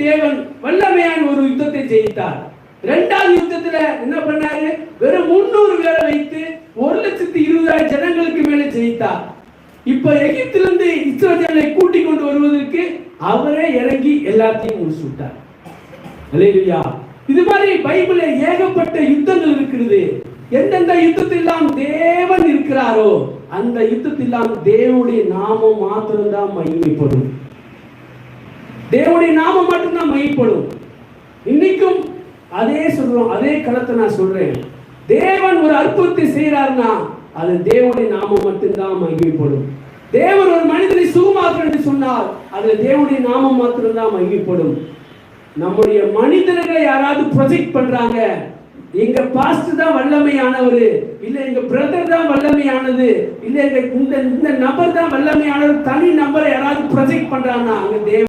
தேவன் வல்லமையான ஒரு யுத்தத்தை ஜெயித்தார். இரண்டாவது யுத்தத்துல என்ன பண்ணாரு? வெறும் 300 பேரை வைத்து 1,20,000 ஜனங்களுக்கு மேலே ஜெயித்தார். இப்ப எகிப்திலிருந்து இஸ்ரவேலை கூட்டிக் கொண்டு வருவதற்கு அவரே இறங்கி எல்லாத்தையும் முடிச்சு விட்டார். அல்லேலூயா. இது மாதிரி பைபிள்ல ஏகப்பட்ட யுத்தங்கள் இருக்கிறது. எந்தெந்த யுத்தத்திலாம் தேவன் இருக்கிறாரோ அந்த யுத்தத்திலாம் தேவனுடைய நாமம் மாத்திரம்தான் மகிமைப்படும். தேவனுடைய நாமம் மட்டும்தான் மகிமைப்படும். இன்னைக்கும் அதே சொல்றோம், அதே களத்தை நான் சொல்றேன். தேவன் ஒரு அற்புதத்தை செய்யறாருன்னா அது தேவனுடைய நாமம் மட்டும்தான் மகிமைப்படும். தேவன் ஒரு மனிதனை சுகமாக்குறார் என்று சொன்னால் அதுல தேவனுடைய நாமம் மாத்திரம்தான் மகிமைப்படும். நம்முடைய மனிதர்களை யாராவது ப்ரொஜெக்ட் பண்றாங்க, எங்க பாஸ்டர் தான் வல்லமையானவர், இல்ல எங்க பிரதர் தான் வல்லமையானது, இல்ல இந்த நபர் தான் வல்லமையானவர், தனி நபரை யாராவது ப்ரொஜெக்ட் பண்றாங்கன்னா அங்க தேவன்